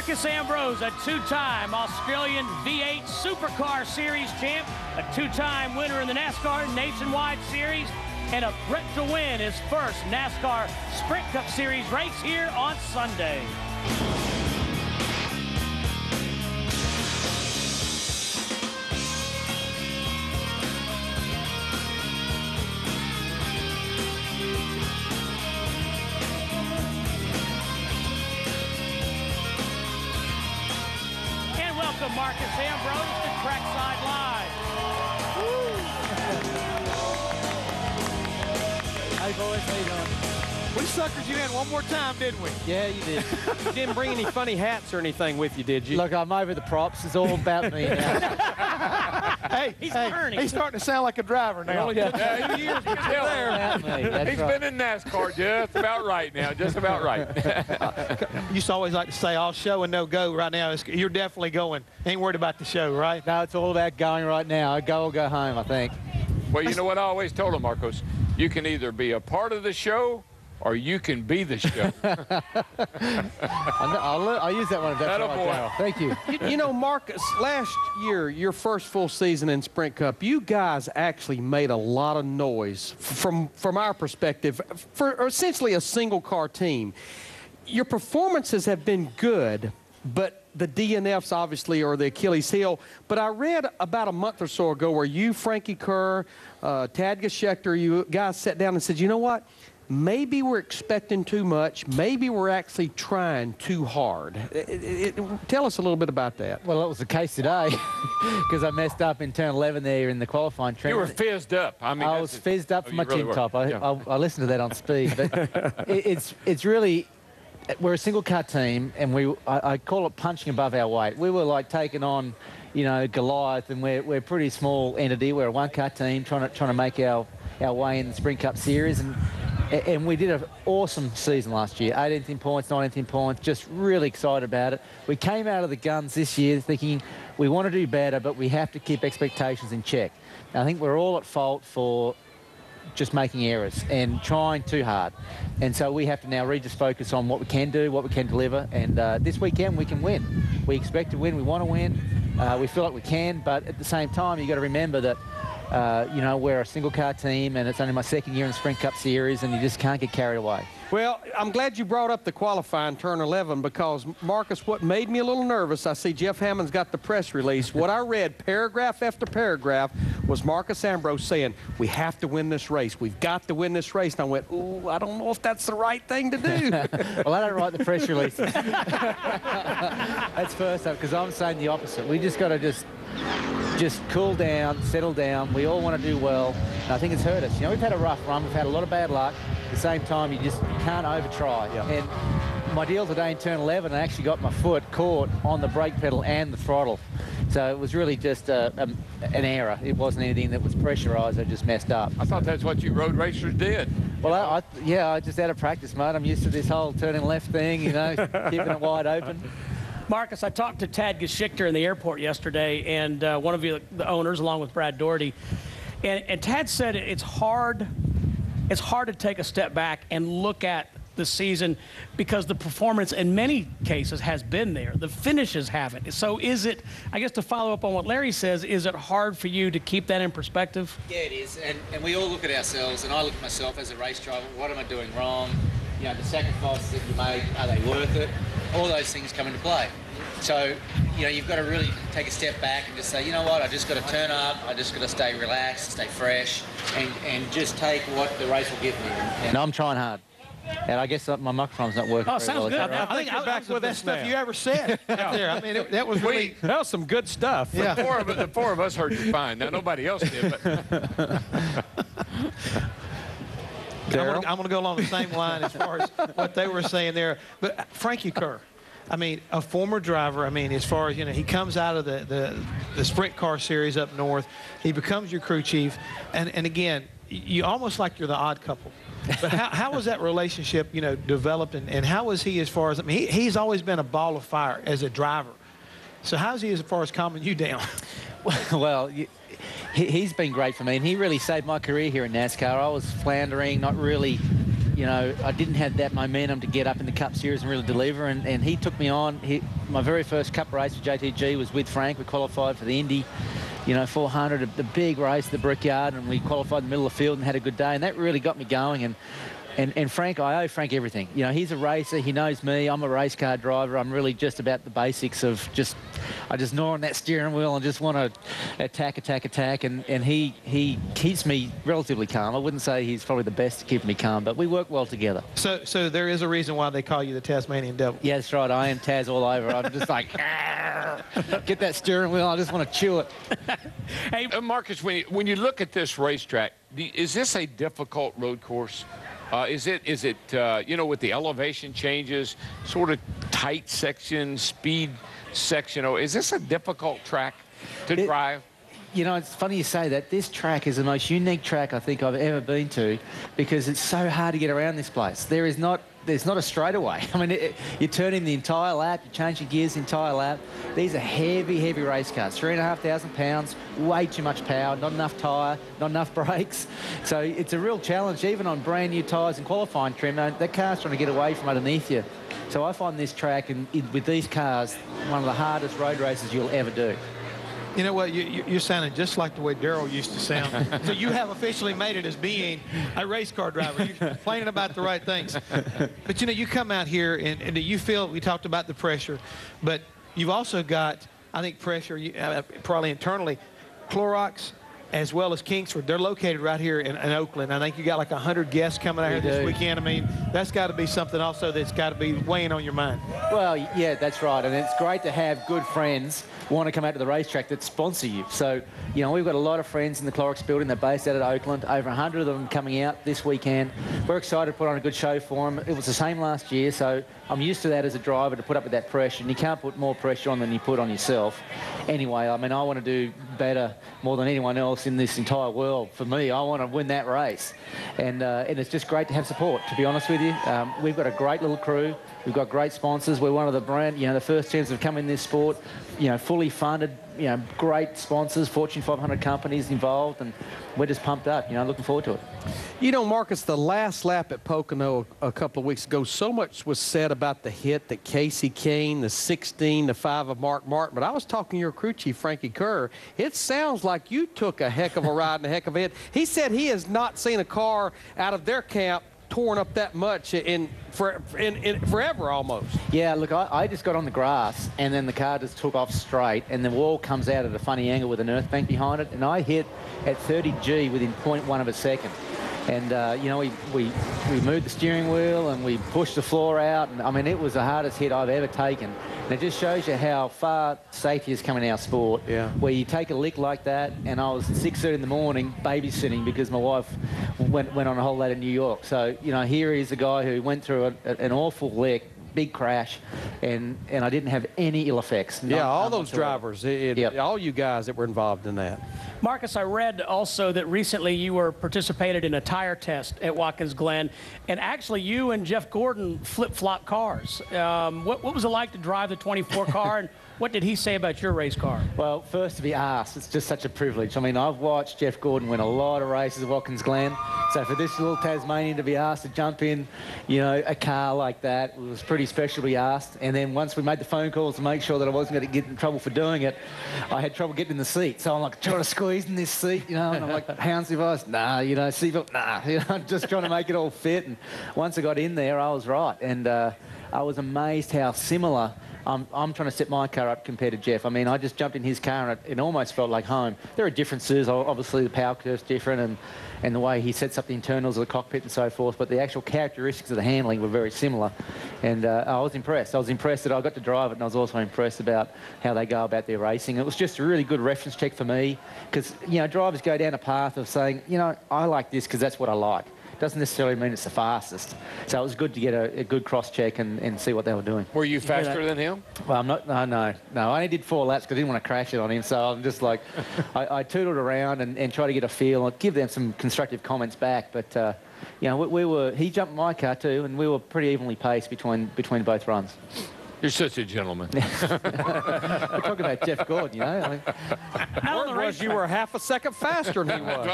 Marcus Ambrose, a two-time Australian V8 Supercar Series champ, a two-time winner in the NASCAR Nationwide Series, and a threat to win his first NASCAR Sprint Cup Series race here on Sunday. Welcome Marcus Ambrose to Trackside Live. Hey boys, how you doing? We suckered you in one more time, didn't we? Yeah, you did. You didn't bring any funny hats or anything with you, did you? Look, I'm over the props. It's all about me now. Hey, he's starting to sound like a driver now. Oh, yeah. 2 years to tell there. He's been in NASCAR just about right now, just about right. You used to always like to say, all show and no go right now. You're definitely going. Ain't worried about the show, right? No, it's all about going right now. Go or go home, I think. Well, you know what I always told him, Marcos? You can either be a part of the show or you can be the show. I'll use that one if that's right, Darryl. Thank you. You know, Marcus, last year, your first full season in Sprint Cup, you guys actually made a lot of noise from our perspective for essentially a single-car team. Your performances have been good, but the DNFs obviously are the Achilles heel. But I read about a month or so ago where you, Frankie Kerr, Tad Geschechter, you guys sat down and said, you know what? Maybe we're expecting too much. Maybe we're actually trying too hard. Tell us a little bit about that. Well, that was the case today because I messed up in turn 11 there in the qualifying track. You were fizzed up. I mean, I was fizzed up for my really tin top. Yeah. I listened to that on speed. But it's really, we're a single car team, and I call it punching above our weight. We were like taking on, you know, Goliath, and we're a pretty small entity. We're a one-car team trying to make our way in the Sprint Cup Series, and we did an awesome season last year. 18th in points, 19th in points, just really excited about it. We came out of the guns this year thinking we want to do better, but we have to keep expectations in check. I think we're all at fault for just making errors and trying too hard. And so we have to now just focus on what we can do, what we can deliver, and this weekend we can win. We expect to win, we want to win, we feel like we can, but at the same time, you've got to remember that you know, we're a single-car team, and it's only my second year in the Sprint Cup Series, and you just can't get carried away. Well, I'm glad you brought up the qualifying turn 11 because, Marcus, what made me a little nervous, I see Jeff Hammond's got the press release. What I read, paragraph after paragraph, was Marcus Ambrose saying, we have to win this race. We've got to win this race. And I went, ooh, I don't know if that's the right thing to do. Well, I don't write the press releases. That's first up, because I'm saying the opposite. We just got to just cool down, settle down. We all want to do well, and I think it's hurt us. You know, we've had a rough run. We've had a lot of bad luck. At the same time, you can't over-try. Yeah. And my deal today in turn 11, I actually got my foot caught on the brake pedal and the throttle. So it was really just an error. It wasn't anything that was pressurized. I just messed up. I thought that's what you road racers did. Well, I just out of practice, mate. I'm used to this whole turning left thing, you know, keeping it wide open. Marcus, I talked to Tad Geschechter in the airport yesterday, and one of the owners, along with Brad Doherty, and Tad said it's hard to take a step back and look at the season because the performance in many cases has been there. The finishes haven't. So is it, I guess to follow up on what Larry says, is it hard for you to keep that in perspective? Yeah, it is. And we all look at ourselves, and I look at myself as a race driver. What am I doing wrong? You know, the sacrifices that you made, are they worth it? All those things come into play. So, you know, you've got to really take a step back and just say, you know what, I just got to turn up, I just got to stay relaxed, stay fresh, and just take what the race will give me. And I'm trying hard. And I guess my microphone's not working. Oh, sounds good. I think you're back with that stuff you ever said out there. I mean, that was really... That was some good stuff. Yeah. The four of us heard you fine. Now, nobody else did, but... I'm going to go along the same line as far as what they were saying there. But Frankie Kerr, I mean, a former driver, I mean, as far as, you know, he comes out of the Sprint Car Series up north. He becomes your crew chief. And again, you almost like you're the odd couple. But how was that relationship, you know, developed? And how was he as far as, I mean, he's always been a ball of fire as a driver. So how's he as far as calming you down? Well, he's been great for me, and he really saved my career here in NASCAR. I was floundering, not really, you know, I didn't have that momentum to get up in the Cup Series and really deliver. And he took me on. My very first Cup race with JTG was with Frank. We qualified for the Indy, you know, 400, the big race at the Brickyard, and we qualified in the middle of the field and had a good day. And that really got me going. And Frank, I owe Frank everything. You know, he's a racer. He knows me. I'm a race car driver. I'm really just about the basics of I just gnaw on that steering wheel and just want to attack. And he keeps me relatively calm. I wouldn't say he's probably the best at keeping me calm, but we work well together. So there is a reason why they call you the Tasmanian Devil. Yeah, that's right. I am Taz all over. I'm just like, get that steering wheel. I just want to chew it. Hey, Marcus, when you look at this racetrack, is this a difficult road course? Is it you know, with the elevation changes, sort of tight section, speed section, or is this a difficult track to drive? You know, it's funny you say that. This track is the most unique track I think I've ever been to, because it's so hard to get around this place. There's not a straightaway. I mean, you turn in the entire lap, you change your gears the entire lap. These are heavy race cars, 3,500 pounds, way too much power, not enough tyre, not enough brakes. So it's a real challenge, even on brand new tyres and qualifying trim. That car's trying to get away from underneath you. So I find this track, with these cars, one of the hardest road races you'll ever do. You know what? You're sounding just like the way Darrell used to sound. So you have officially made it as being a race car driver. You're complaining about the right things. But, you know, you come out here and you feel, we talked about the pressure, but you've also got, I think, pressure probably internally. Clorox, as well as Kingsford, they're located right here in Oakland. I think you got like 100 guests coming out here this weekend. I mean, that's got to be something also that's got to be weighing on your mind. Well, yeah, that's right. And it's great to have good friends want to come out to the racetrack that sponsor you. So, you know, we've got a lot of friends in the Clorox building. They're based out of Oakland. Over 100 of them coming out this weekend. We're excited to put on a good show for them. It was the same last year, so I'm used to that as a driver, to put up with that pressure. And you can't put more pressure on than you put on yourself. Anyway, I mean, I want to do better more than anyone else in this entire world. For me, I want to win that race. And it's just great to have support, to be honest with you. We've got a great little crew. We've got great sponsors. We're one of the first teams that have come in this sport, you know, fully funded, you know, great sponsors, Fortune 500 companies involved, and we're just pumped up, you know, looking forward to it. You know, Marcus, the last lap at Pocono a couple of weeks ago, so much was said about the hit that Casey Kane, the 16, the 5 of Mark Martin, but I was talking to your crew chief, Frankie Kerr. It sounds like you took a heck of a ride and a heck of a hit. He said he has not seen a car out of their camp torn up that much in forever almost. Yeah, look, I just got on the grass and then the car just took off straight and the wall comes out at a funny angle with an earth bank behind it, and I hit at 30 G within 0.1 of a second. And, you know, we moved the steering wheel and we pushed the floor out. And, I mean, it was the hardest hit I've ever taken. And it just shows you how far safety has come in our sport. Yeah. Where you take a lick like that, and I was at 6:30 in the morning babysitting because my wife went on a holiday to New York. So, you know, here is a guy who went through an awful lick, big crash, and I didn't have any ill effects. Yeah, all those drivers, all you guys that were involved in that. Marcus, I read also that recently you were participated in a tire test at Watkins Glen, and actually you and Jeff Gordon flip-flop cars. What was it like to drive the 24 car, and what did he say about your race car? Well, first, to be asked, it's just such a privilege. I mean, I've watched Jeff Gordon win a lot of races at Watkins Glen, so for this little Tasmanian to be asked to jump in, you know, a car like that, it was pretty special to be asked. And then once we made the phone calls to make sure that I wasn't going to get in trouble for doing it, I had trouble getting in the seat. So I'm like trying to squeeze in this seat, you know, and I'm like, hands device, nah, you know, seatbelt, nah, you know, I'm just trying to make it all fit. And once I got in there, I was right. And I was amazed how similar I'm trying to set my car up compared to Jeff. I mean, I just jumped in his car and it almost felt like home. There are differences. Obviously, the power curve's different and the way he sets up the internals of the cockpit and so forth, but the actual characteristics of the handling were very similar. And I was impressed. I was impressed that I got to drive it, and I was also impressed about how they go about their racing. It was just a really good reference check for me because, you know, drivers go down a path of saying, you know, I like this because that's what I like. Doesn't necessarily mean it's the fastest. So it was good to get a good cross-check and see what they were doing. Were you faster than him? Well, I'm not. No. I only did 4 laps because I didn't want to crash it on him. So I'm just like, I tootled around and tried to get a feel and give them some constructive comments back. But, you know, he jumped my car too, and we were pretty evenly paced between both runs. You're such a gentleman. We're talking about Jeff Gordon, you know. I mean, Word was you were half a second faster than he was.